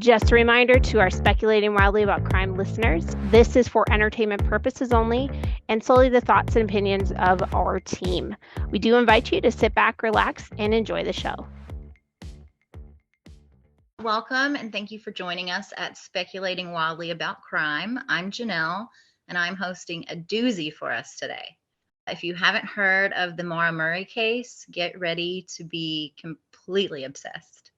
Just a reminder to our Speculating Wildly About Crime listeners, this is for entertainment purposes only and solely the thoughts and opinions of our team. We do invite you to sit back, relax, and enjoy the show. Welcome and thank you for joining us at Speculating Wildly About Crime. I'm Janelle and I'm hosting a doozy for us today. If you haven't heard of the Maura case, get ready to be completely obsessed.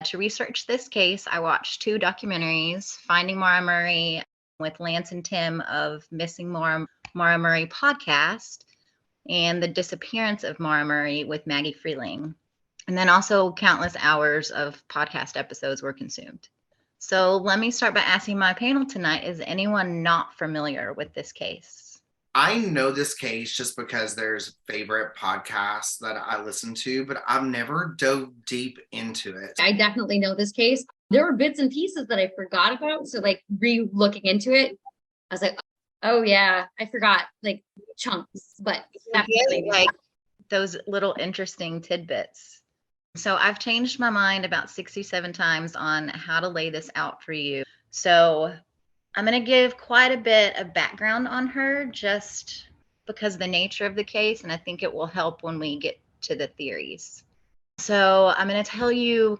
To research this case, I watched two documentaries, Finding Maura Murray with Lance and Tim of Missing Maura Murray podcast, and The Disappearance of Maura Murray with Maggie Freeling. And then also countless hours of podcast episodes were consumed. So let me start by asking my panel tonight, is anyone not familiar with this case? I know this case just because there's favorite podcasts that I listen to, but I've never dove deep into it. I definitely know this case. There were bits and pieces that I forgot about. So like re-looking into it, I was like, oh yeah, I forgot like chunks, but definitely like those little interesting tidbits. So I've changed my mind about 67 times on how to lay this out for you. So I'm going to give quite a bit of background on her just because of the nature of the case, and I think it will help when we get to the theories. So I'm going to tell you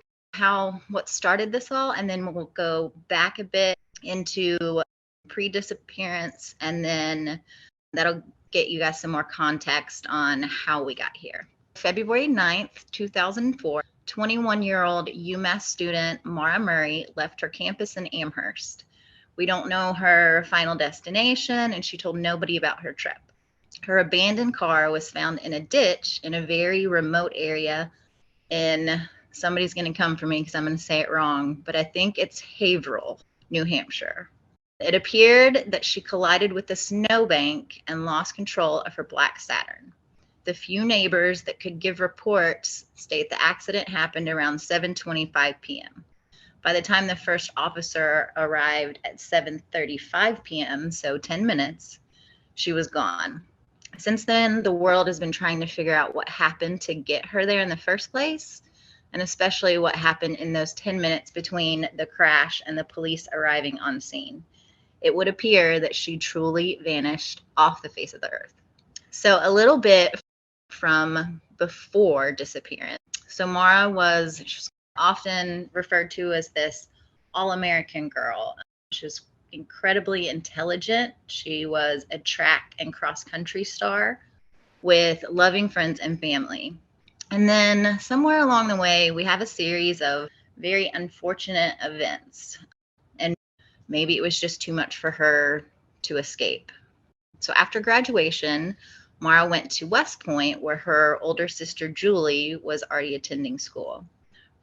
what started this all, and then we'll go back a bit into pre-disappearance, and then that'll get you guys some more context on how we got here. February 9th, 2004, 21-year-old UMass student Maura Murray left her campus in Amherst. We don't know her final destination, and she told nobody about her trip. Her abandoned car was found in a ditch in a very remote area in, somebody's going to come for me because I'm going to say it wrong, but I think it's Haverhill, New Hampshire. It appeared that she collided with a snowbank and lost control of her black Saturn. The few neighbors that could give reports state the accident happened around 7:25 p.m. By the time the first officer arrived at 7:35 p.m., so 10 minutes, she was gone. Since then, the world has been trying to figure out what happened to get her there in the first place, and especially what happened in those 10 minutes between the crash and the police arriving on scene. It would appear that she truly vanished off the face of the earth. So a little bit from before disappearance. So Maura was often referred to as this all-American girl. She was incredibly intelligent. She was a track and cross-country star with loving friends and family. And then somewhere along the way, we have a series of very unfortunate events. And maybe it was just too much for her to escape. So after graduation, Maura went to West Point, where her older sister Julie was already attending school.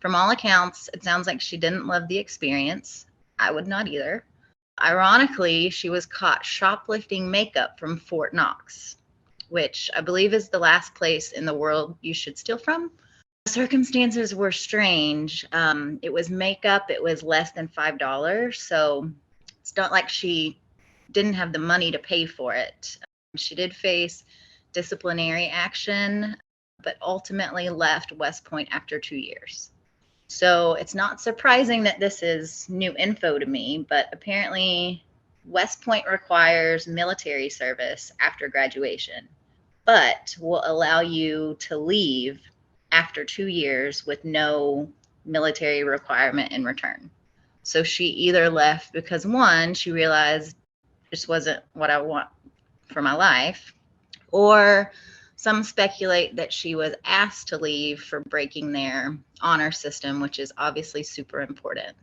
From all accounts, it sounds like she didn't love the experience. I would not either. Ironically, she was caught shoplifting makeup from Fort Knox, which I believe is the last place in the world you should steal from. The circumstances were strange. It was makeup. It was less than $5. So it's not like she didn't have the money to pay for it. She did face disciplinary action, but ultimately left West Point after 2 years. So it's not surprising that this is new info to me, but apparently West Point requires military service after graduation, but will allow you to leave after 2 years with no military requirement in return. So she either left because, one, she realized this wasn't what I want for my life, or some speculate that she was asked to leave for breaking their honor system, which is obviously super important.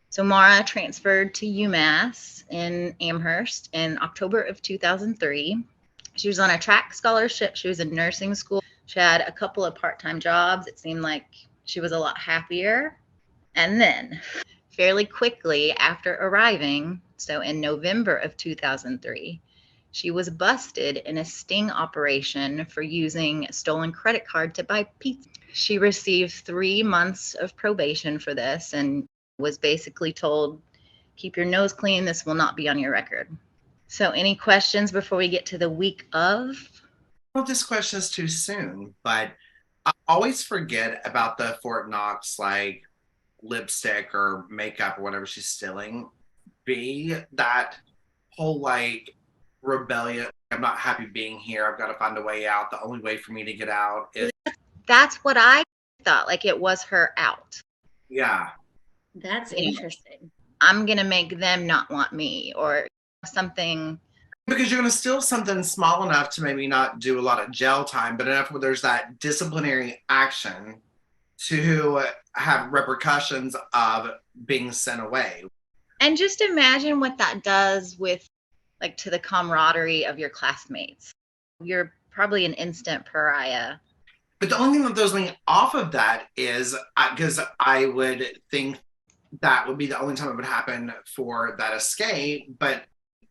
So Maura transferred to UMass in Amherst in October of 2003. She was on a track scholarship. She was in nursing school. She had a couple of part-time jobs. It seemed like she was a lot happier. And then fairly quickly after arriving, so in November of 2003, she was busted in a sting operation for using a stolen credit card to buy pizza. She received 3 months of probation for this and was basically told, keep your nose clean, this will not be on your record. So any questions before we get to the week of? Well, this question is too soon, but I always forget about the Fort Knox, lipstick or makeup or whatever she's stealing be that whole like rebellion. I'm not happy being here. I've got to find a way out. The only way for me to get out is. That's what I thought. Like it was her out. Yeah. That's interesting. I'm going to make them not want me or something. Because you're going to steal something small enough to maybe not do a lot of jail time, but enough where there's that disciplinary action to have repercussions of being sent away. And just imagine what that does with, like, to the camaraderie of your classmates. You're probably an instant pariah. But the only thing that throws me off of that is because I would think that would be the only time it would happen for that escape,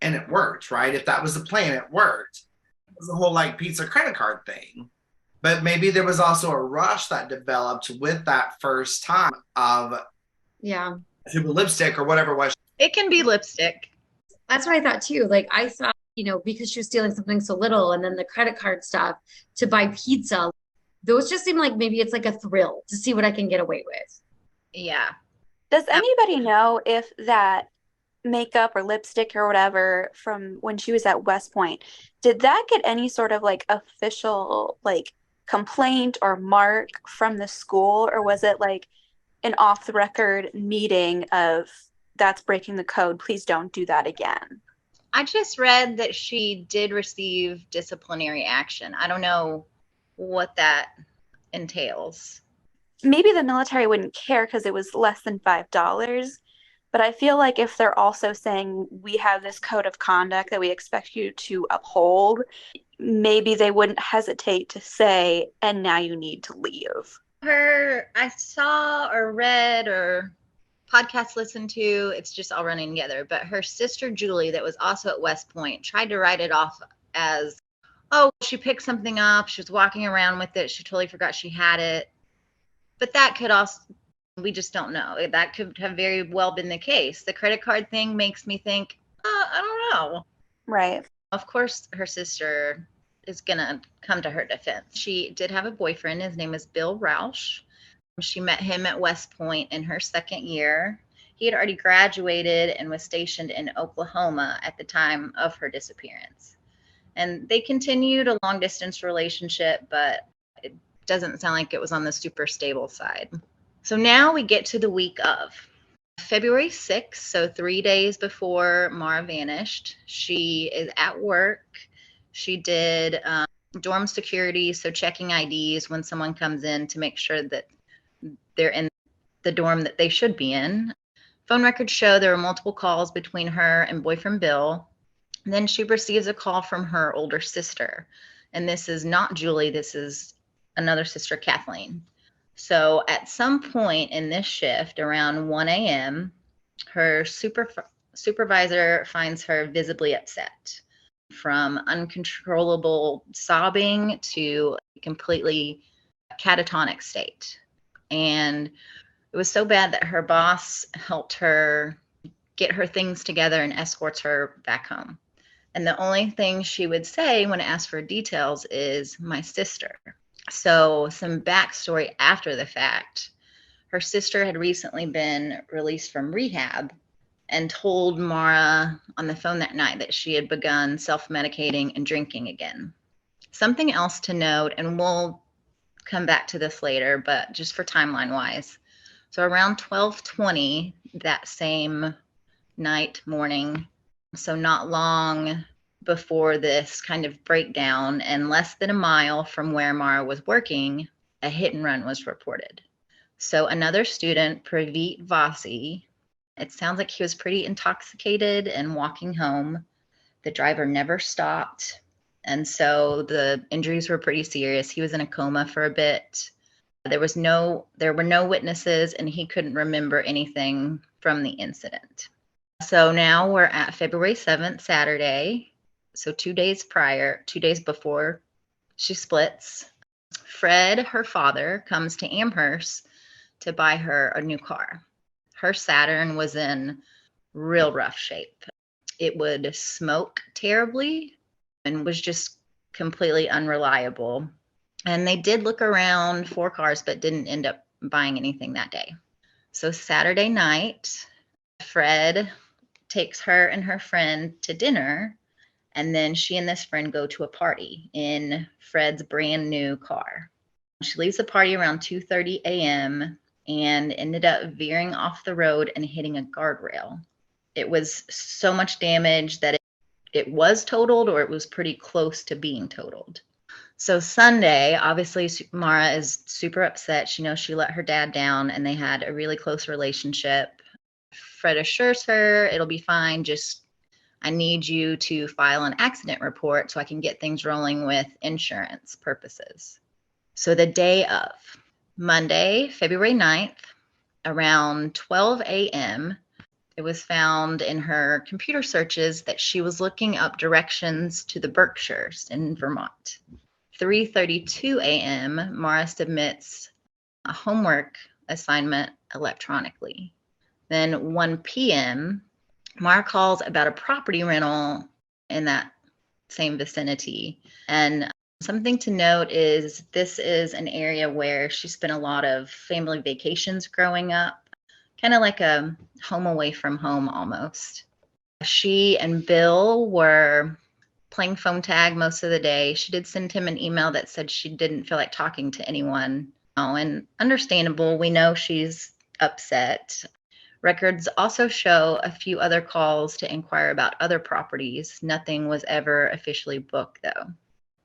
and it worked, right? If that was the plan, it worked. It was the whole like pizza credit card thing. But maybe there was also a rush that developed with that first time of lipstick or whatever it was. It can be lipstick. That's what I thought too. Like I thought, because she was stealing something so little and then the credit card stuff to buy pizza, those just seem like maybe it's like a thrill to see what I can get away with. Yeah. Does anybody know if that makeup or lipstick or whatever from when she was at West Point, did that get any sort of like official like complaint or mark from the school, or was it like an off the record meeting of that's breaking the code, please don't do that again? I just read that she did receive disciplinary action. I don't know what that entails. Maybe the military wouldn't care because it was less than $5. But I feel like if they're also saying we have this code of conduct that we expect you to uphold, maybe they wouldn't hesitate to say, and now you need to leave. I saw or read or podcast listened to, it's just all running together, but her sister Julie that was also at West Point tried to write it off as, oh, she picked something up, she was walking around with it, she totally forgot she had it. But that could also, we just don't know. That could have very well been the case. The credit card thing makes me think, I don't know. Right. Of course, her sister is going to come to her defense. She did have a boyfriend. His name is Bill Rausch. She met him at West Point in her second year. He had already graduated and was stationed in Oklahoma at the time of her disappearance. And they continued a long-distance relationship, but it doesn't sound like it was on the super stable side. So now we get to the week of February 6th, so 3 days before Maura vanished. She is at work. She did dorm security, so checking IDs when someone comes in to make sure that they're in the dorm that they should be in. Phone records show there were multiple calls between her and boyfriend Bill. And then she receives a call from her older sister. And this is not Julie, this is another sister, Kathleen. So at some point in this shift, around 1 a.m., her supervisor finds her visibly upset, from uncontrollable sobbing to a completely catatonic state. And it was so bad that her boss helped her get her things together and escorts her back home. And the only thing she would say when asked for details is, my sister. So some backstory after the fact. Her sister had recently been released from rehab and told Maura on the phone that night that she had begun self-medicating and drinking again. Something else to note, and we'll come back to this later, but just for timeline wise. So around 12:20 that same night, morning, so not long before this kind of breakdown and less than a mile from where Maura was working, a hit and run was reported. So another student, Praveet Vasi, it sounds like he was pretty intoxicated and walking home. The driver never stopped. And so the injuries were pretty serious. He was in a coma for a bit. There were no witnesses, and he couldn't remember anything from the incident. So now we're at February 7th, Saturday. So 2 days before she splits, Fred, her father, comes to Amherst to buy her a new car. Her Saturn was in real rough shape. It would smoke terribly and was just completely unreliable. And they did look around for cars, but didn't end up buying anything that day. So Saturday night, Fred takes her and her friend to dinner, and then she and this friend go to a party in Fred's brand new car. She leaves the party around 2:30 a.m. and ended up veering off the road and hitting a guardrail. It was so much damage that it was totaled, or it was pretty close to being totaled. So Sunday, obviously, Maura is super upset. She knows she let her dad down and they had a really close relationship. Fred assures her it'll be fine. Just, I need you to file an accident report so I can get things rolling with insurance purposes. So the day of Monday, February 9th, around 12 a.m., it was found in her computer searches that she was looking up directions to the Berkshires in Vermont. 3:32 a.m., Maura submits a homework assignment electronically. Then 1 p.m., Maura calls about a property rental in that same vicinity. And something to note is this is an area where she spent a lot of family vacations growing up, kind of like a home away from home almost. She and Bill were playing phone tag most of the day. She did send him an email that said she didn't feel like talking to anyone. Oh, and understandable. We know she's upset. Records also show a few other calls to inquire about other properties. Nothing was ever officially booked, though.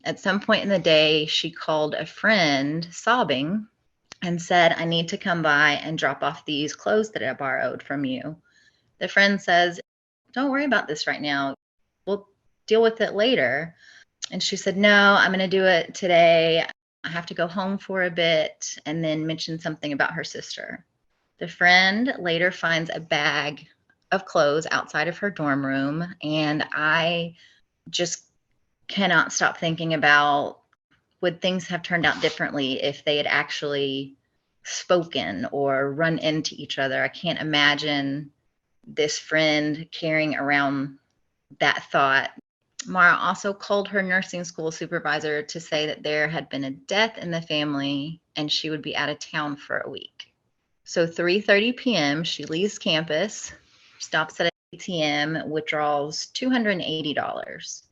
At some point in the day, she called a friend, sobbing, and said, I need to come by and drop off these clothes that I borrowed from you. The friend says, don't worry about this right now. We'll deal with it later. And she said, no, I'm going to do it today. I have to go home for a bit, and then mention something about her sister. The friend later finds a bag of clothes outside of her dorm room, and I just cannot stop thinking about, would things have turned out differently if they had actually spoken or run into each other? I can't imagine this friend carrying around that thought. Maura also called her nursing school supervisor to say that there had been a death in the family and she would be out of town for a week. So 3:30 p.m., she leaves campus, stops at an ATM, withdraws $280,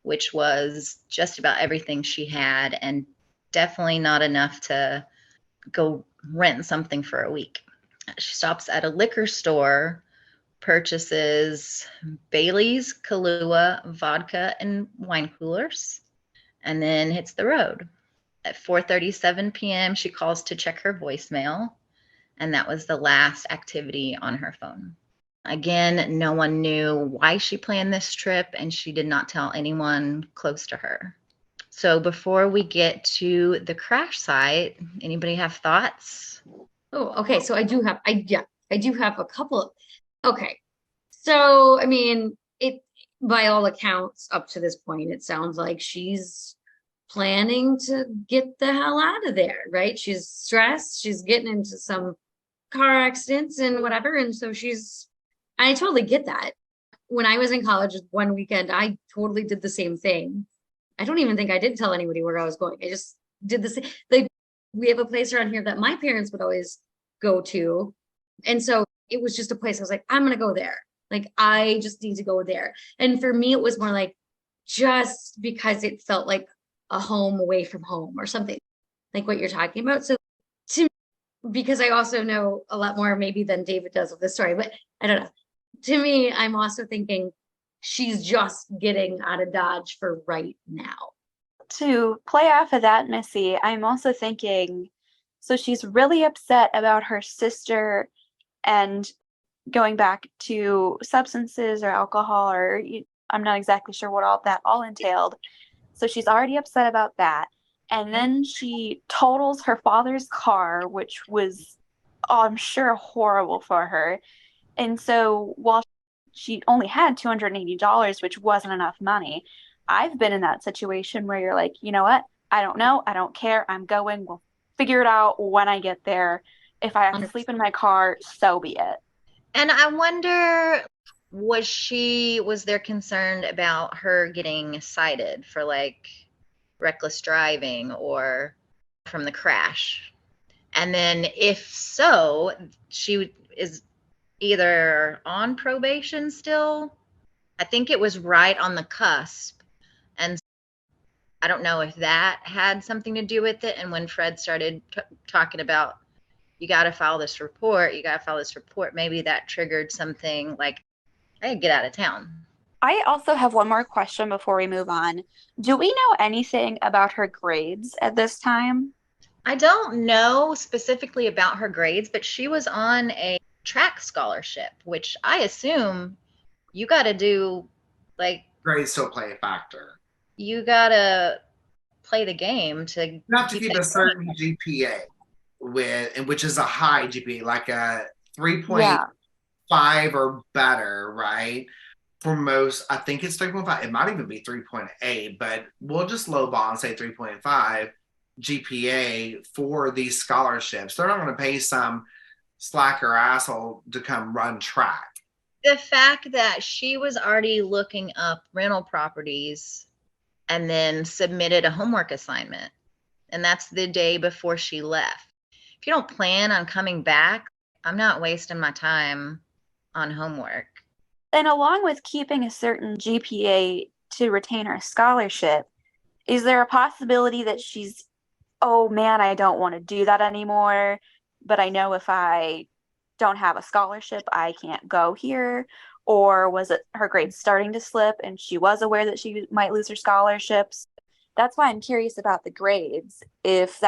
which was just about everything she had and definitely not enough to go rent something for a week. She stops at a liquor store, purchases Bailey's, Kahlua, vodka, and wine coolers, and then hits the road. At 4:37 p.m., she calls to check her voicemail, and that was the last activity on her phone. Again, no one knew why she planned this trip, and she did not tell anyone close to her. So before we get to the crash site, anybody have thoughts? Oh, okay. So I do have a couple. Okay. So, I mean, it, by all accounts, up to this point, it sounds like she's planning to get the hell out of there, right? She's stressed. She's getting into some car accidents and whatever. And so I totally get that. When I was in college one weekend, I totally did the same thing. I don't even think I did tell anybody where I was going. I just did the same. Like, we have a place around here that my parents would always go to. And so it was just a place I was like, I'm going to go there. Like, I just need to go there. And for me, it was more like just because it felt like a home away from home or something like what you're talking about. So to me, because I also know a lot more maybe than David does of this story, but I don't know. To me, I'm also thinking she's just getting out of Dodge for right now. To play off of that, Missy, I'm also thinking, so she's really upset about her sister and going back to substances or alcohol, or I'm not exactly sure what all that all entailed. So she's already upset about that. And then she totals her father's car, which was, I'm sure, horrible for her. And so while she only had $280, which wasn't enough money, I've been in that situation where you're like, you know what? I don't know. I don't care. I'm going. We'll figure it out when I get there. If I have to sleep in my car, so be it. And I wonder, was there concerned about her getting cited for like reckless driving or from the crash? And then if so, she is either on probation still. I think it was right on the cusp. And I don't know if that had something to do with it. And when Fred started talking about, you got to file this report, maybe that triggered something like, hey, get out of town. I also have one more question before we move on. Do we know anything about her grades at this time? I don't know specifically about her grades, but she was on a track scholarship, which I assume you got to do, like, Grades still play a factor. you got to play the game to You have to keep a certain GPA which is a high GPA, like a 3.5 or better, right? For most, I think it's 3.5. It might even be 3.8, but we'll just lowball and say 3.5 GPA for these scholarships. They're not going to pay some slacker asshole to come run track. The fact that she was already looking up rental properties and then submitted a homework assignment, and that's the day before she left. If you don't plan on coming back, I'm not wasting my time on homework. And along with keeping a certain GPA to retain her scholarship, is there a possibility that she's, oh man, I don't want to do that anymore, but I know if I don't have a scholarship, I can't go here? Or was it her grades starting to slip and she was aware that she might lose her scholarships? That's why I'm curious about the grades, if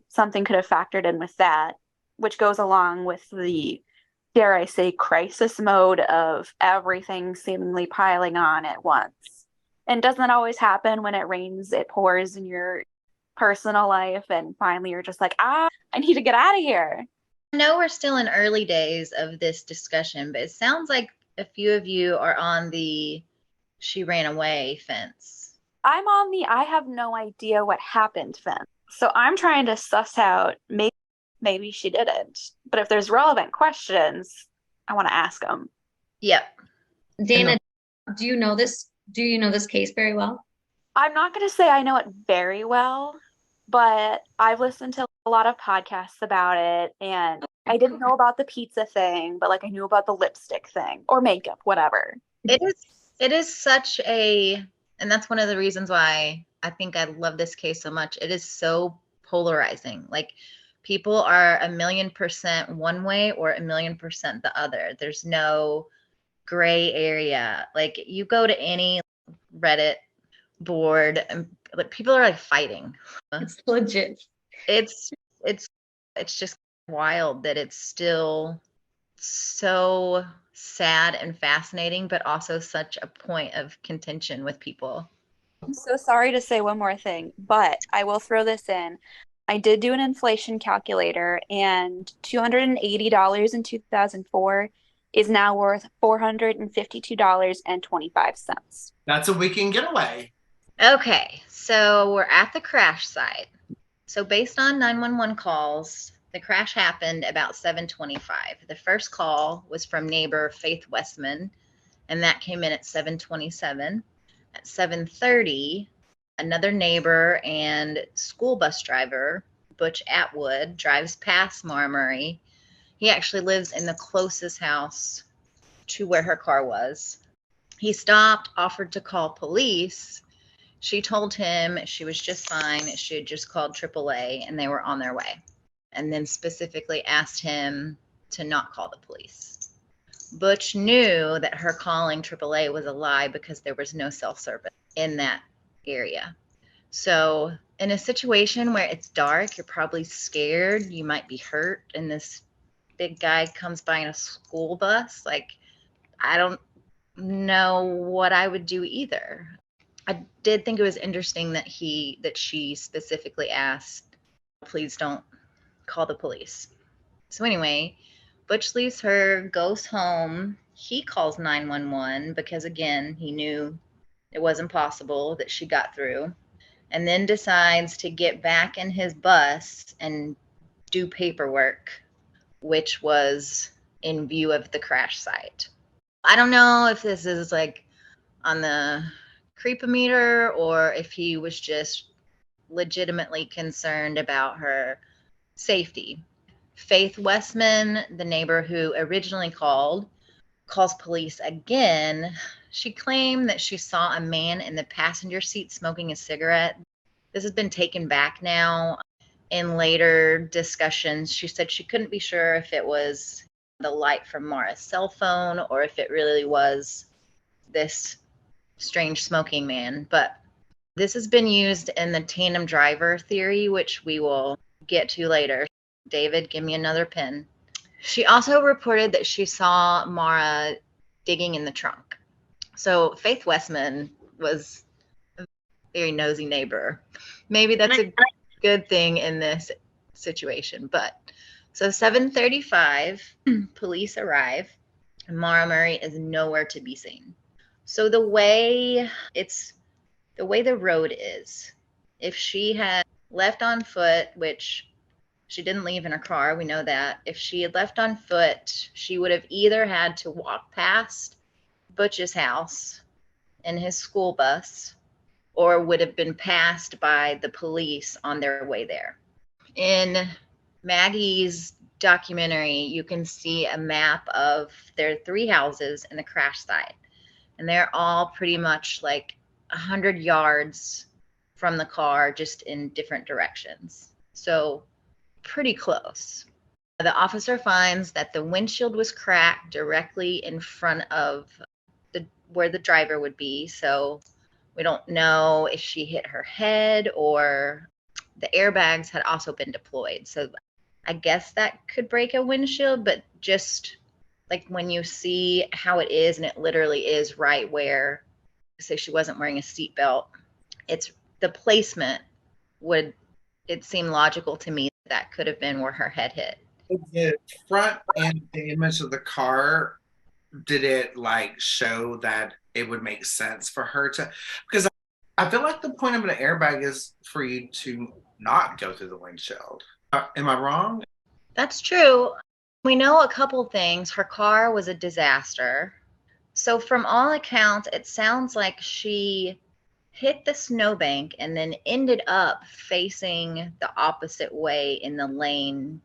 something could have factored in with that, which goes along with the, dare I say, crisis mode of everything seemingly piling on at once. And doesn't that always happen when it rains, it pours in your personal life, and finally you're just like, I need to get out of here. I know we're still in early days of this discussion, but it sounds like a few of you are on the she ran away fence. I'm on the I have no idea what happened fence. So I'm trying to suss out maybe she didn't. But if there's relevant questions, I want to ask them. Yep. Dana, do you know this case very well? I'm not going to say I know it very well, but I've listened to a lot of podcasts about it, and I didn't know about the pizza thing, but like I knew about the lipstick thing or makeup, whatever. It is such a, and that's one of the reasons why I think I love this case so much. It is so polarizing. Like, people are 1,000,000% one way or 1,000,000% the other. There's no gray area. Like, you go to any Reddit board and like people are like fighting. It's legit. It's just wild that it's still so sad and fascinating, but also such a point of contention with people. I'm so sorry to say one more thing, but I will throw this in. I did do an inflation calculator, and $280 in 2004 is now worth $452.25. That's a weekend getaway. Okay, so we're at the crash site. So based on 911 calls, the crash happened about 7:25. The first call was from neighbor Faith Westman, and that came in at 7:27. At 7:30, another neighbor and school bus driver, Butch Atwood, drives past Maura Murray. He actually lives in the closest house to where her car was. He stopped, offered to call police. She told him she was just fine. She had just called AAA and they were on their way. And then specifically asked him to not call the police. Butch knew that her calling AAA was a lie because there was no self-service in that area. So in a situation where it's dark, you're probably scared, you might be hurt, and this big guy comes by in a school bus. Like, I don't know what I would do either. I did think it was interesting that she specifically asked, please don't call the police. So anyway, Butch leaves her, goes home. He calls 911 because, again, he knew it wasn't possible that she got through, and then decides to get back in his bus and do paperwork, which was in view of the crash site. I don't know if this is like on the creepometer or if he was just legitimately concerned about her safety. Faith Westman, the neighbor who originally calls police again. She claimed that she saw a man in the passenger seat smoking a cigarette. This has been taken back now. In later discussions, she said she couldn't be sure if it was the light from Maura's cell phone or if it really was this strange smoking man. But this has been used in the tandem driver theory, which we will get to later. David, give me another pen. She also reported that she saw Maura digging in the trunk. So Faith Westman was a very nosy neighbor. Maybe that's a good thing in this situation. But so 7:35, police arrive, and Maura Murray is nowhere to be seen. So the way the road is, if she had left on foot, which she didn't leave in her car, we know that. If she had left on foot, she would have either had to walk past Butch's house in his school bus or would have been passed by the police on their way there. In Maggie's documentary, you can see a map of their 3 houses in the crash site. And they're all pretty much like 100 yards from the car, just in different directions. So pretty close. The officer finds that the windshield was cracked directly in front of where the driver would be. So we don't know if she hit her head or the airbags had also been deployed. So I guess that could break a windshield, but just like when you see how it is, and it literally is right where, say she wasn't wearing a seatbelt, it's the placement it seemed logical to me that could have been where her head hit. The front and the image of the car, did it like show that it would make sense for her to, because I feel like the point of an airbag is for you to not go through the windshield. Am I wrong? That's true. We know a couple things. Her car was a disaster. So from all accounts, it sounds like she hit the snowbank and then ended up facing the opposite way in the lane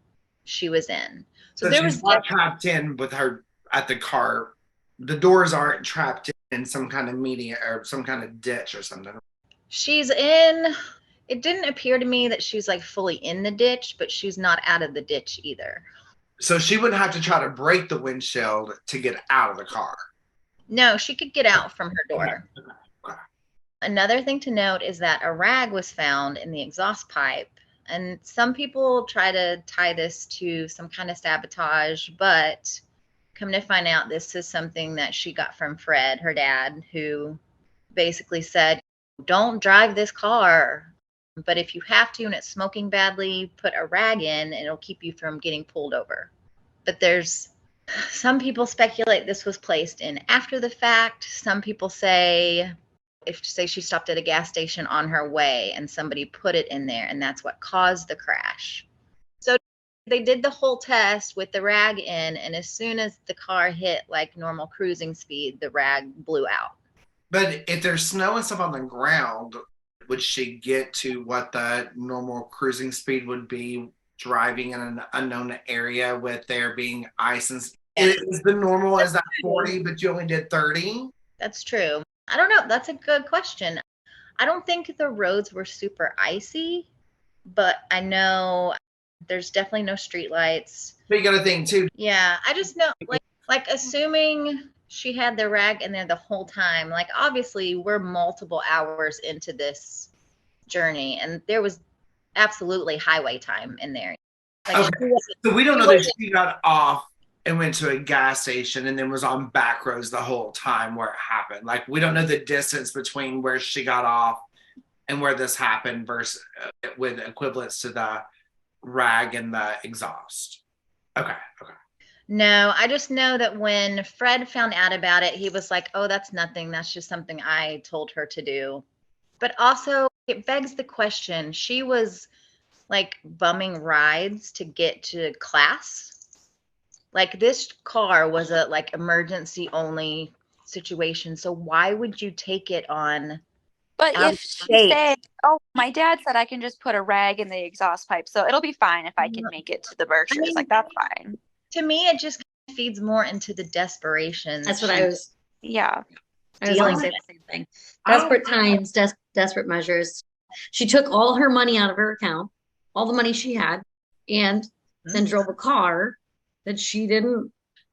she was in. So there was not trapped in with her at the car. The doors aren't trapped in some kind of median or some kind of ditch or something. She's in, it didn't appear to me that she's like fully in the ditch, but she's not out of the ditch either. So she wouldn't have to try to break the windshield to get out of the car. No, she could get out from her door. Okay. Another thing to note is that a rag was found in the exhaust pipe. And some people try to tie this to some kind of sabotage, but come to find out this is something that she got from Fred, her dad, who basically said, don't drive this car, but if you have to and it's smoking badly, put a rag in and it'll keep you from getting pulled over. But some people speculate this was placed in after the fact. Some people say, say she stopped at a gas station on her way and somebody put it in there and that's what caused the crash. So they did the whole test with the rag in, and as soon as the car hit like normal cruising speed, the rag blew out. But if there's snow and stuff on the ground, would she get to what the normal cruising speed would be driving in an unknown area with there being ice and is the normal, is that 40, but you only did 30? That's true. I don't know. That's a good question. I don't think the roads were super icy, but I know there's definitely no street lights. But you got to think too. Yeah, I just know, like assuming she had the rag in there the whole time, like obviously we're multiple hours into this journey and there was absolutely highway time in there. Like, okay. So we don't know that she got off and went to a gas station and then was on back roads the whole time where it happened. Like we don't know the distance between where she got off and where this happened versus with equivalents to the rag and the exhaust. Okay. No, I just know that when Fred found out about it, he was like, oh, that's nothing. That's just something I told her to do. But also it begs the question, she was like bumming rides to get to class. Like this car was a like emergency only situation. So why would you take it on But Out if of she state. said, "Oh, my dad said I can just put a rag in the exhaust pipe, so it'll be fine if I can make it to the Berkshires," mean, like that's fine. To me, it just feeds more into the desperation. That's what I was Yeah. going Dealing to say with. the same thing. I don't- Desperate times, desperate measures. She took all her money out of her account, all the money she had, and then drove a car that she didn't.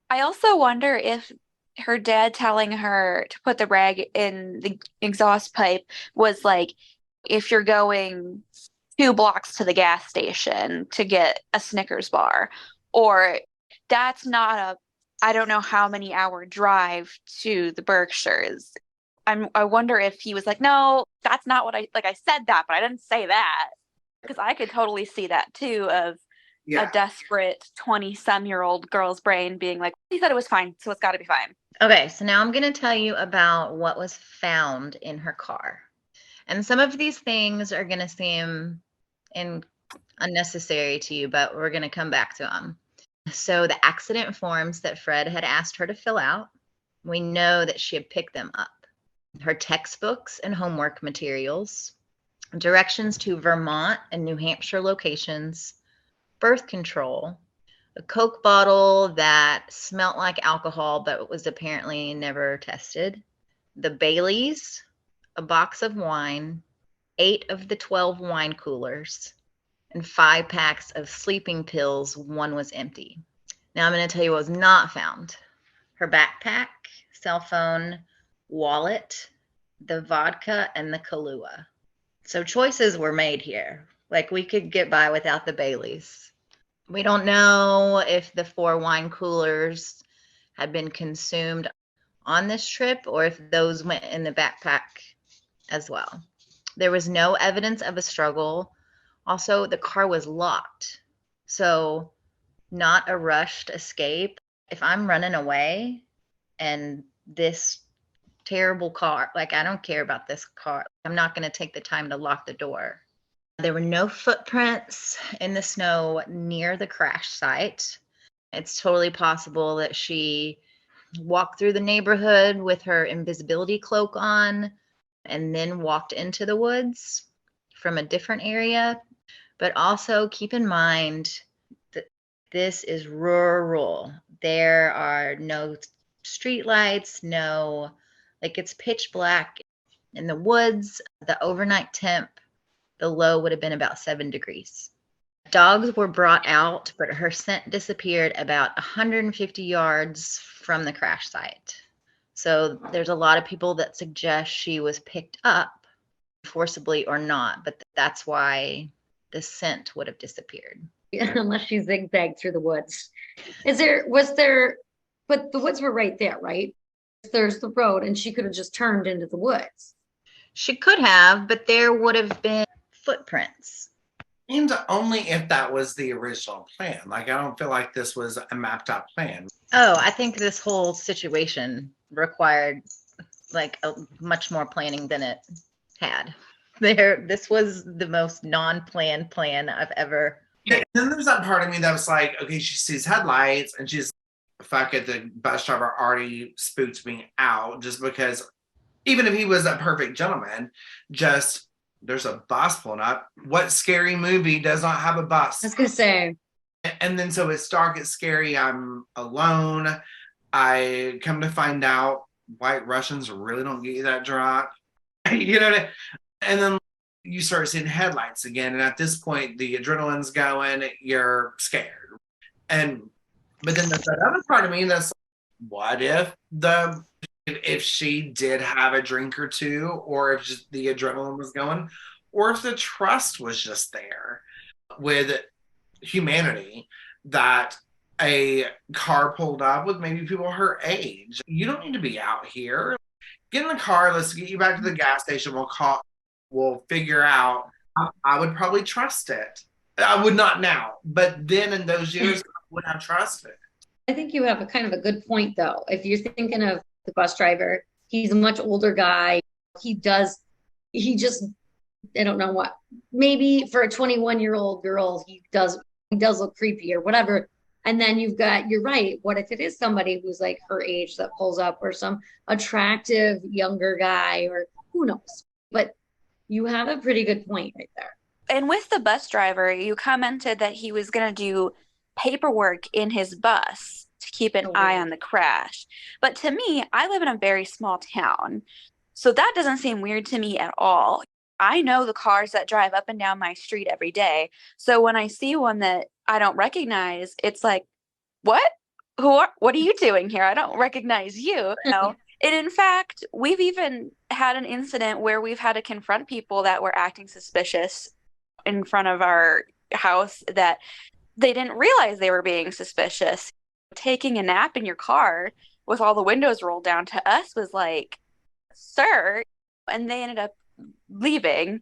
I also wonder if her dad telling her to put the rag in the exhaust pipe was like, if you're going 2 blocks to the gas station to get a Snickers bar, or that's not a, I don't know how many hour drive to the Berkshires. I wonder if he was like, no, that's not what I said that, but I didn't say that. Because I could totally see that too, of Yeah. a desperate 20-some-year-old girl's brain being like, he said it was fine, so it's got to be fine. Okay, so now I'm going to tell you about what was found in her car. And some of these things are going to seem unnecessary to you, but we're going to come back to them. So the accident forms that Fred had asked her to fill out, we know that she had picked them up. Her textbooks and homework materials, directions to Vermont and New Hampshire locations, birth control, a Coke bottle that smelt like alcohol but was apparently never tested, the Baileys, a box of wine, 8 of the 12 wine coolers, and 5 packs of sleeping pills. One was empty. Now I'm going to tell you what was not found. Her backpack, cell phone, wallet, the vodka, and the Kahlua. So choices were made here. Like, we could get by without the Baileys. We don't know if the 4 wine coolers had been consumed on this trip or if those went in the backpack as well. There was no evidence of a struggle. Also, the car was locked. So not a rushed escape. If I'm running away and this terrible car, like, I don't care about this car, I'm not going to take the time to lock the door. There were no footprints in the snow near the crash site. It's totally possible that she walked through the neighborhood with her invisibility cloak on and then walked into the woods from a different area. But also keep in mind that this is rural. There are no street lights, it's pitch black in the woods. The overnight temp, the low would have been about 7 degrees. Dogs were brought out, but her scent disappeared about 150 yards from the crash site. So there's a lot of people that suggest she was picked up forcibly or not, but that's why the scent would have disappeared. Unless she zigzagged through the woods. But the woods were right there, right? There's the road, and she could have just turned into the woods. She could have, but there would have been footprints. And only if that was the original plan. Like, I don't feel like this was a mapped out plan. Oh, I think this whole situation required like a much more planning than it had. This was the most non-planned plan I've ever. And then there's that part of me that was like, okay, she sees headlights and she's, fuck it, the bus driver already spooked me out, just because even if he was a perfect gentleman, just there's a bus pulling up. What scary movie does not have a bus? I was gonna say. And then so it's dark, it's scary, I'm alone. I come to find out White Russians really don't get you that drunk. You know what I mean? And then you start seeing headlights again. And at this point, the adrenaline's going, you're scared. But then there's that other part of me that's like, what if she did have a drink or two, or if just the adrenaline was going, or if the trust was just there with humanity, that a car pulled up with maybe people her age. You don't need to be out here. Get in the car. Let's get you back to the gas station. We'll figure out. I would probably trust it. I would not now, but then in those years, I would have trusted. I think you have a kind of a good point, though. If you're thinking of the bus driver, he's a much older guy. He just, I don't know what, maybe for a 21-year-old girl, he does look creepy or whatever. And then you're right. What if it is somebody who's like her age that pulls up, or some attractive younger guy, or who knows? But you have a pretty good point right there. And with the bus driver, you commented that he was going to do paperwork in his bus to keep an eye on the crash. But to me, I live in a very small town, so that doesn't seem weird to me at all. I know the cars that drive up and down my street every day. So when I see one that I don't recognize, it's like, what? What are you doing here? I don't recognize you. No. And in fact, we've even had an incident where we've had to confront people that were acting suspicious in front of our house that they didn't realize they were being suspicious. Taking a nap in your car with all the windows rolled down to us was like, sir, and they ended up leaving.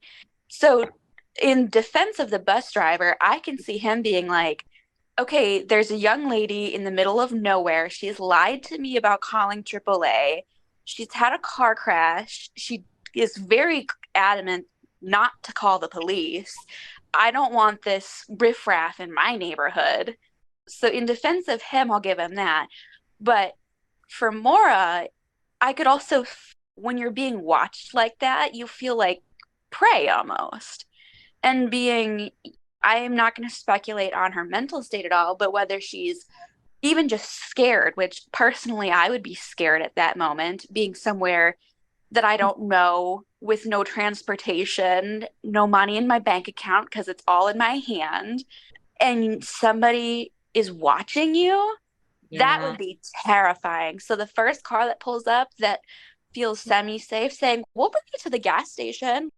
So in defense of the bus driver, I can see him being like, okay, there's a young lady in the middle of nowhere. She's lied to me about calling AAA. She's had a car crash. She is very adamant not to call the police. I don't want this riffraff in my neighborhood. So in defense of him, I'll give him that. But for Maura, I could also, when you're being watched like that, you feel like prey almost. And I am not going to speculate on her mental state at all, but whether she's even just scared, which personally I would be scared at that moment, being somewhere that I don't know with no transportation, no money in my bank account because it's all in my hand, and somebody is watching you, that would be terrifying. So the first car that pulls up that feels semi-safe saying, we'll bring you to the gas station.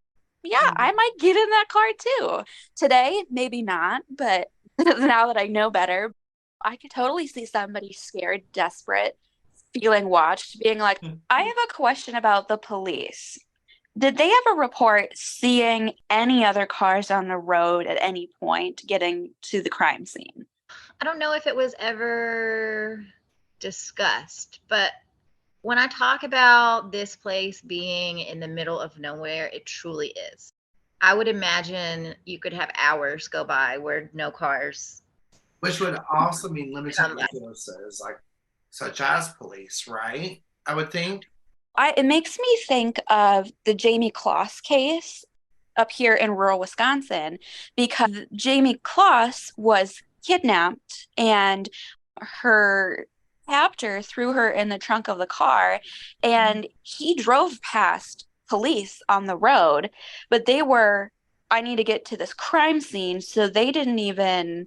Yeah, I might get in that car too. Today, maybe not, but now that I know better, I could totally see somebody scared, desperate, feeling watched, being like, I have a question about the police. Did they ever report seeing any other cars on the road at any point getting to the crime scene? I don't know if it was ever discussed, but when I talk about this place being in the middle of nowhere, it truly is. I would imagine you could have hours go by where no cars. Which would also mean limited resources, like such as police, right? I would think. It makes me think of the Jamie Kloss case up here in rural Wisconsin, because Jamie Kloss was kidnapped and her captor threw her in the trunk of the car, and he drove past police on the road, but I need to get to this crime scene, so they didn't even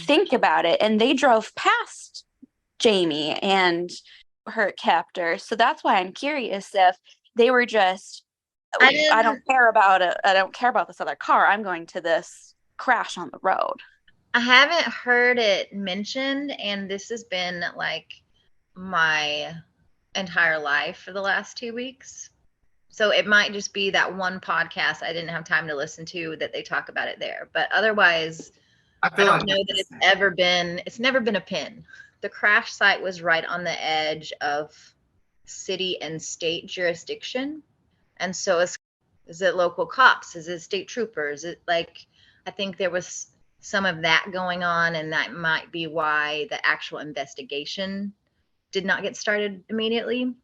think about it, and they drove past Jamie and her captor. So that's why I'm curious if they were just, I don't care about it. I don't care about this other car. I'm going to this crash on the road. I haven't heard it mentioned, and this has been like my entire life for the last 2 weeks. So it might just be that one podcast I didn't have time to listen to that they talk about it there. But otherwise, I don't know that it's never been a pin. The crash site was right on the edge of city and state jurisdiction. And so is it local cops? Is it state troopers? I think there was some of that going on, and that might be why the actual investigation did not get started immediately.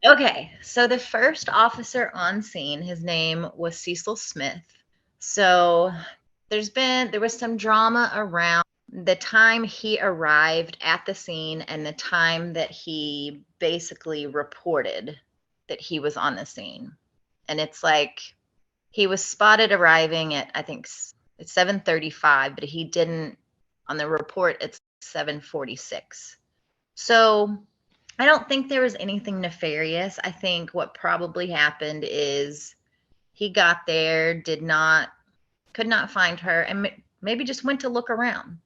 Okay, so the first officer on scene, his name was Cecil Smith. So there was some drama around the time he arrived at the scene and the time that he basically reported that he was on the scene. And it's like he was spotted arriving at, I think it's 7:35, but he didn't, on the report, it's 7:46. So I don't think there was anything nefarious. I think what probably happened is he got there, could not find her, and maybe just went to look around.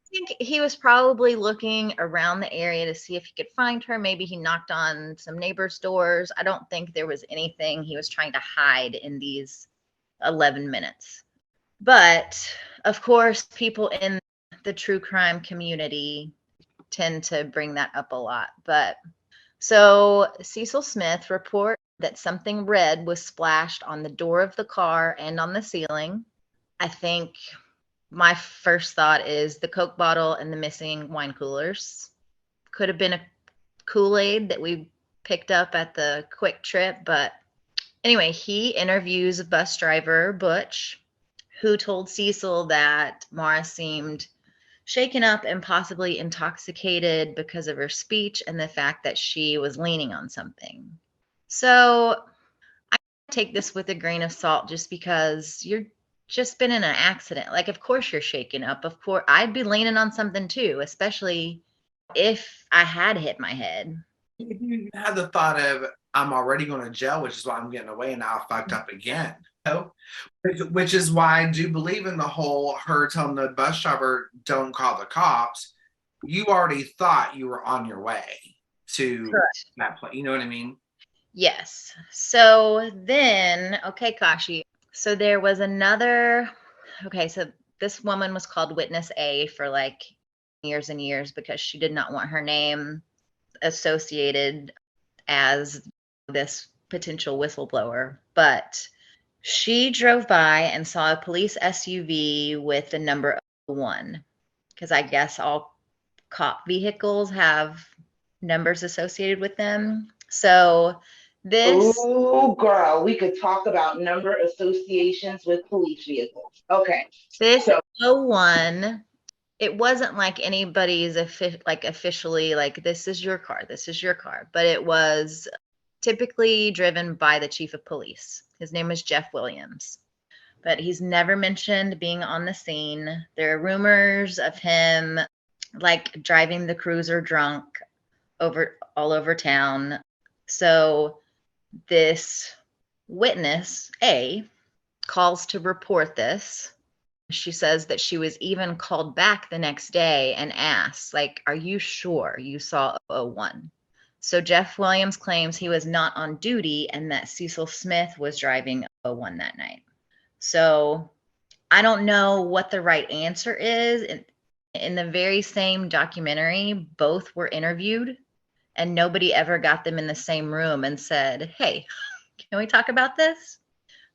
I think he was probably looking around the area to see if he could find her. Maybe he knocked on some neighbors' doors. I don't think there was anything he was trying to hide in these 11 minutes. But of course, people in the true crime community tend to bring that up a lot. But so Cecil Smith reported that something red was splashed on the door of the car and on the ceiling. I think my first thought is the Coke bottle and the missing wine coolers. Could have been a Kool-Aid that we picked up at the Quick Trip, but Anyway, he interviews bus driver Butch, who told Cecil that Maura seemed shaken up and possibly intoxicated because of her speech and the fact that she was leaning on something. So I take this with a grain of salt just because you're just been in an accident. Like, of course you're shaken up. Of course, I'd be leaning on something too, especially if I had hit my head. You had the thought of, I'm already going to jail, which is why I'm getting away, and now I fucked up again. Which is why I do believe in the whole her telling the bus driver, don't call the cops. You already thought you were on your way to Correct. that place. You know what I mean? Yes. So then, okay, Kashi. So there was another, okay, so this woman was called Witness A for like years and years because she did not want her name associated as this potential whistleblower. But she drove by and saw a police SUV with the number 1, because I guess all cop vehicles have numbers associated with them. So this, Oh, girl, we could talk about number associations with police vehicles. Okay. this So, 01, it wasn't like anybody's officially like, this is your car, but it was typically driven by the chief of police. His name is Jeff Williams, but he's never mentioned being on the scene. There are rumors of him like driving the cruiser drunk all over town. So this witness A calls to report this. She says that she was even called back the next day and asked, like, are you sure you saw 01? So Jeff Williams claims he was not on duty and that Cecil Smith was driving 01 that night. So I don't know what the right answer is. In the very same documentary, both were interviewed and nobody ever got them in the same room and said, hey, can we talk about this?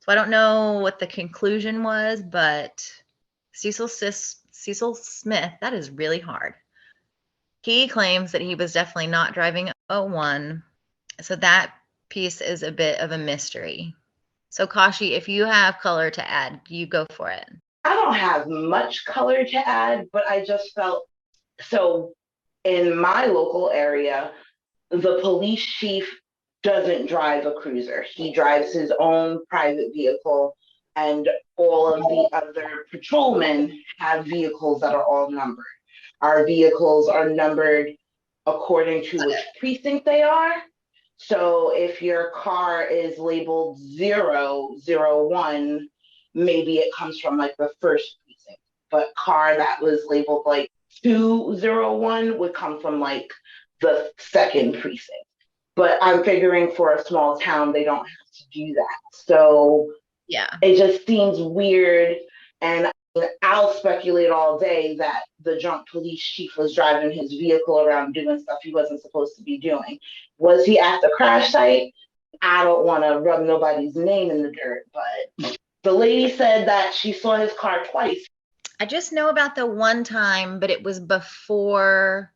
So I don't know what the conclusion was, but Cecil Smith, that is really hard. He claims that he was definitely not driving 01. So that piece is a bit of a mystery. So Kashi, if you have color to add, you go for it. I don't have much color to add, but I just felt so in my local area, the police chief doesn't drive a cruiser. He drives his own private vehicle, and all of the other patrolmen have vehicles that are all numbered. Our vehicles are numbered according to which precinct they are. So if your car is labeled 001, maybe it comes from like the first precinct. But car that was labeled like 201 would come from like the second precinct. But I'm figuring for a small town, they don't have to do that. So yeah, it just seems weird. And I'll speculate all day that the drunk police chief was driving his vehicle around doing stuff he wasn't supposed to be doing. Was he at the crash site? I don't want to rub nobody's name in the dirt, but the lady said that she saw his car twice. I just know about the one time, but it was before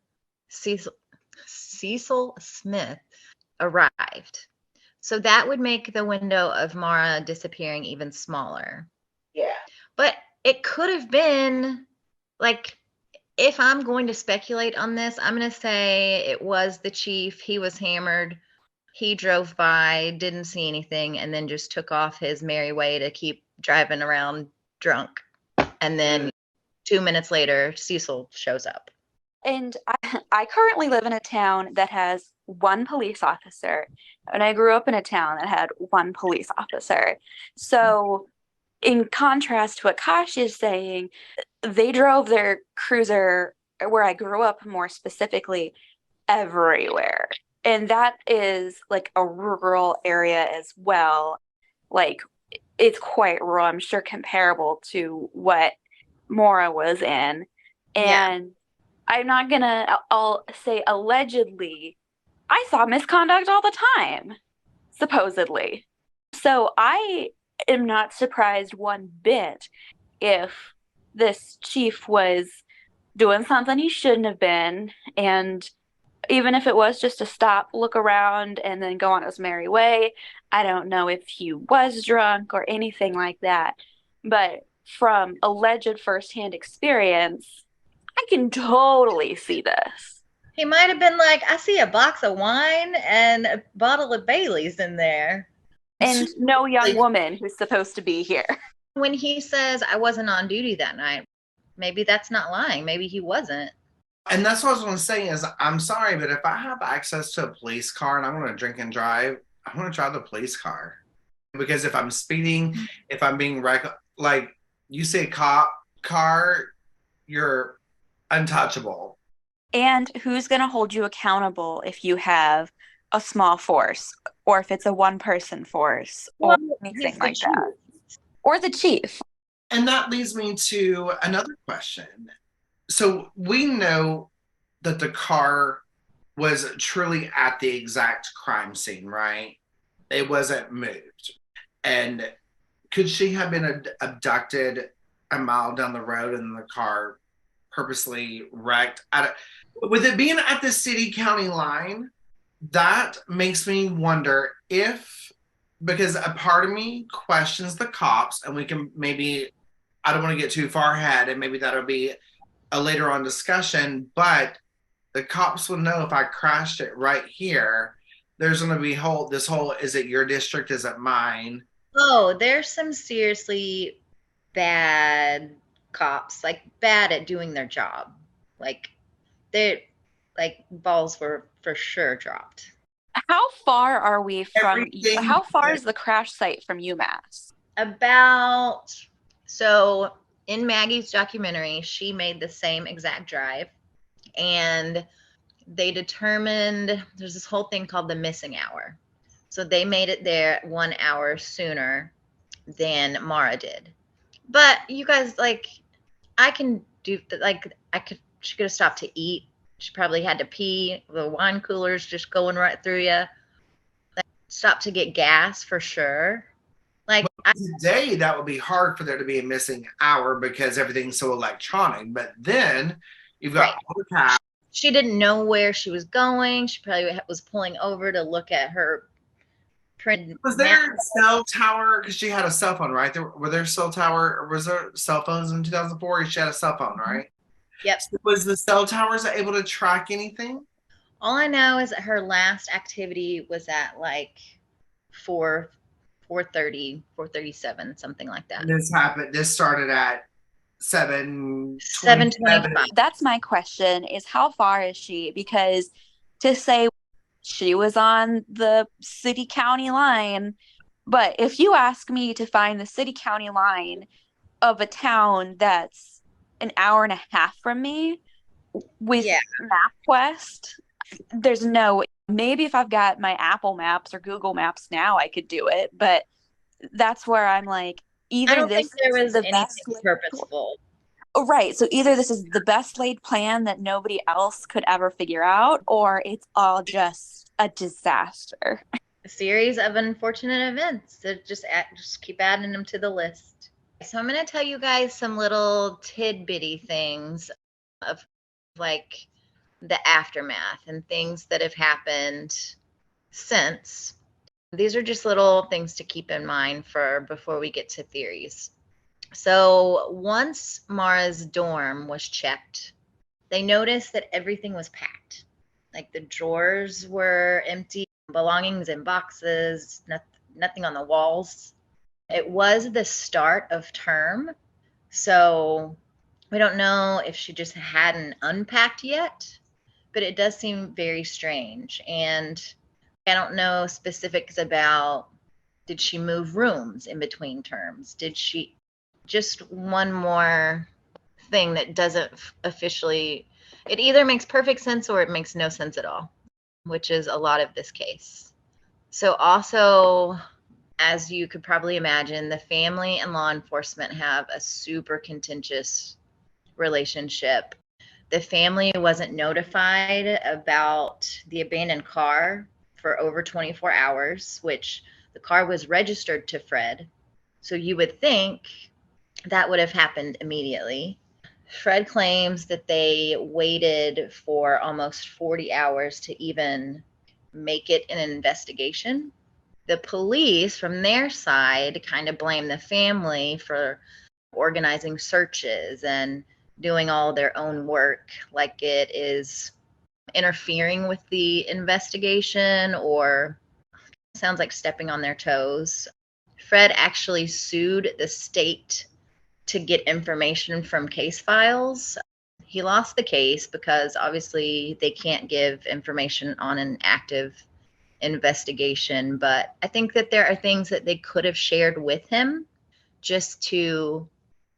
Cecil Smith arrived. So that would make the window of Maura disappearing even smaller. Yeah. But it could have been, like, if I'm going to speculate on this, I'm going to say it was the chief. He was hammered. He drove by, didn't see anything, and then just took off his merry way to keep driving around drunk. And then 2 minutes later, Cecil shows up. And I currently live in a town that has one police officer, and I grew up in a town that had one police officer. So in contrast to what Kash is saying, they drove their cruiser, where I grew up more specifically, everywhere. And that is like a rural area as well. Like, it's quite rural, I'm sure comparable to what Maura was in. And I'm not gonna, I'll say allegedly, I saw misconduct all the time, supposedly. So I am not surprised one bit if this chief was doing something he shouldn't have been, and even if it was just to stop, look around, and then go on his merry way. I don't know if he was drunk or anything like that. But from alleged firsthand experience, I can totally see this. He might have been like, I see a box of wine and a bottle of Bailey's in there. And no young woman who's supposed to be here. When he says, I wasn't on duty that night, maybe that's not lying. Maybe he wasn't. And that's what I was going to say is, I'm sorry, but if I have access to a police car and I want to drink and drive, I want to drive the police car. Because if I'm speeding, if I'm being like you say cop car, you're untouchable. And who's going to hold you accountable if you have a small force or if it's a one-person force or anything like that? Or the chief. And that leads me to another question. So we know that the car was truly at the exact crime scene, right? It wasn't moved. And could she have been abducted a mile down the road and the car purposely wrecked? With it being at the city-county line, that makes me wonder if, because a part of me questions the cops, and we can maybe, I don't want to get too far ahead, and maybe that'll be a later on discussion, but the cops will know if I crashed it right here, there's going to be this whole, is it your district, is it mine? Oh, there's some seriously bad cops, like bad at doing their job. Like balls were for sure dropped. How far are we from, how far is the crash site from UMass? So in Maggie's documentary, she made the same exact drive, and they determined there's this whole thing called the missing hour. So they made it there 1 hour sooner than Maura did. But you guys, I can do, she could have stopped to eat. She probably had to pee. The wine cooler's just going right through you. Stop to get gas for sure. Today, that would be hard for there to be a missing hour because everything's so electronic. But then you've got all the cash. She didn't know where she was going. She probably was pulling over to look at her print. Was there a cell tower? Because she had a cell phone, right? Were there cell tower? Or was there cell phones in 2004? She had a cell phone, right? Yep. So was the cell towers able to track anything? All I know is that her last activity was at 4:30, 4:37, something like that. And this started at 7:25. That's my question, is how far is she? Because to say she was on the city-county line, but if you ask me to find the city-county line of a town that's an hour and a half from me with MapQuest, there's no, maybe if I've got my Apple Maps or Google Maps now, I could do it, but that's where I'm like, either I don't this think there was is the anything best purposeful. Right. So either this is the best laid plan that nobody else could ever figure out, or it's all just a disaster. A series of unfortunate events that just keep adding them to the list. So I'm going to tell you guys some little tidbitty things of the aftermath and things that have happened since. These are just little things to keep in mind before we get to theories. So once Maura's dorm was checked, they noticed that everything was packed. The drawers were empty, belongings in boxes, nothing on the walls. It was the start of term, so we don't know if she just hadn't unpacked yet, but it does seem very strange. And I don't know specifics about, did she move rooms in between terms? Did she, just one more thing that doesn't officially, it either makes perfect sense or it makes no sense at all, which is a lot of this case. So also, as you could probably imagine, the family and law enforcement have a super contentious relationship. The family wasn't notified about the abandoned car for over 24 hours, which the car was registered to Fred. So you would think that would have happened immediately. Fred claims that they waited for almost 40 hours to even make it an investigation. The police, from their side, kind of blame the family for organizing searches and doing all their own work, like it is interfering with the investigation or sounds like stepping on their toes. Fred actually sued the state to get information from case files. He lost the case because obviously they can't give information on an active investigation, but I think that there are things that they could have shared with him just to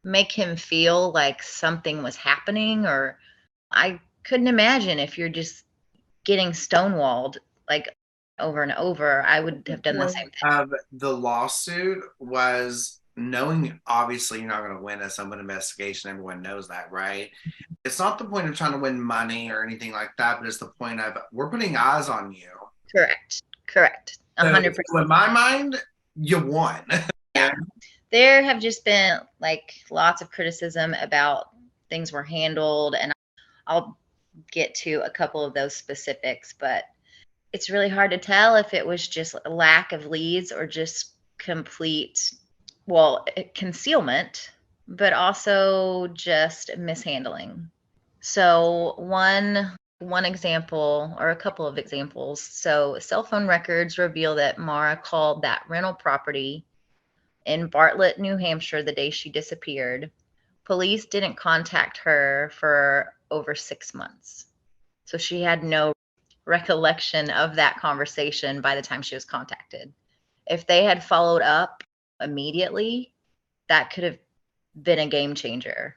make him feel like something was happening. Or I couldn't imagine if you're just getting stonewalled like over and over, I would have done the same thing. Of the lawsuit was knowing obviously you're not going to win a someone investigation. Everyone knows that, right? It's not the point of trying to win money or anything like that, but it's the point of we're putting eyes on you. Correct. 100%. So in my mind, you won. Yeah. There have just been like lots of criticism about things were handled, and I'll get to a couple of those specifics, but it's really hard to tell if it was just a lack of leads or just complete, concealment, but also just mishandling. So one example, or a couple of examples. So cell phone records reveal that Maura called that rental property in Bartlett, New Hampshire, the day she disappeared. Police didn't contact her for over 6 months. So she had no recollection of that conversation by the time she was contacted. If they had followed up immediately, that could have been a game changer.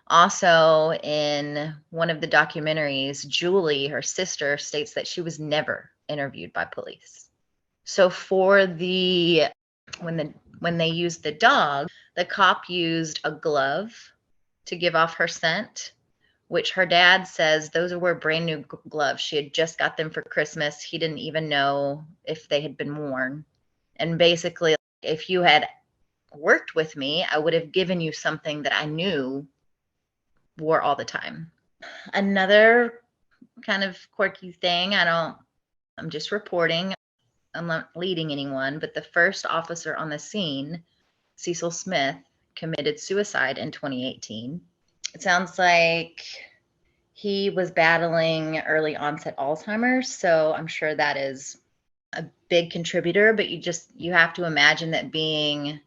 Also, in one of the documentaries, Julie, her sister, states that she was never interviewed by police. So for when they used the dog, the cop used a glove to give off her scent, which her dad says those were brand new gloves. She had just got them for Christmas. He didn't even know if they had been worn. And basically, if you had worked with me, I would have given you something that I knew wore all the time. Another kind of quirky thing, I'm just reporting. I'm not leading anyone, but the first officer on the scene, Cecil Smith, committed suicide in 2018. It sounds like he was battling early onset Alzheimer's, so I'm sure that is a big contributor, but you have to imagine that being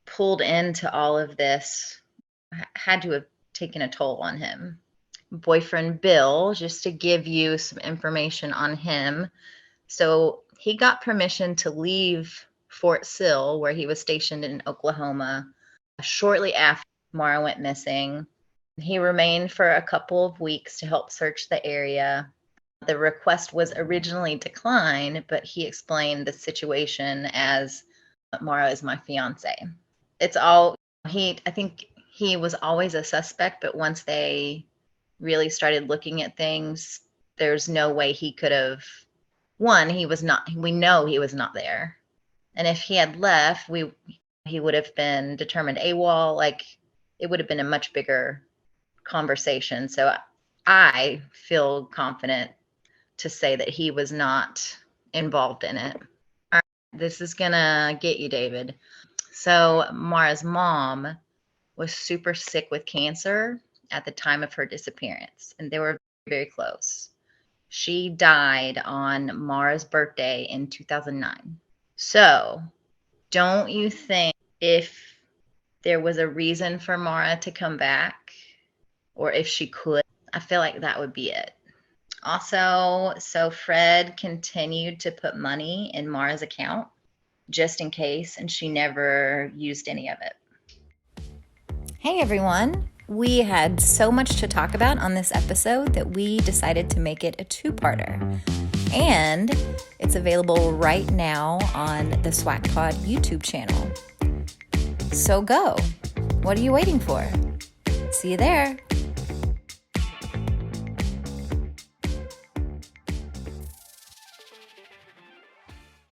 pulled into all of this had to have taken a toll on him. Boyfriend Bill, just to give you some information on him. So he got permission to leave Fort Sill, where he was stationed in Oklahoma, shortly after Maura went missing. He remained for a couple of weeks to help search the area. The request was originally declined, but he explained the situation as Maura is my fiance. I think he was always a suspect, but once they really started looking at things, there's no way he could have. We know he was not there. And if he had left, he would have been determined AWOL. Like, it would have been a much bigger conversation. So I feel confident to say that he was not involved in it. All right, this is gonna get you, David. So Maura's mom was super sick with cancer at the time of her disappearance, and they were very close. She died on Maura's birthday in 2009. So don't you think if there was a reason for Maura to come back, or if she could, I feel like that would be it. Also, so Fred continued to put money in Maura's account just in case, and she never used any of it. Hey everyone, we had so much to talk about on this episode that we decided to make it a two-parter. And it's available right now on the SWAC Pod YouTube channel. So go. What are you waiting for? See you there.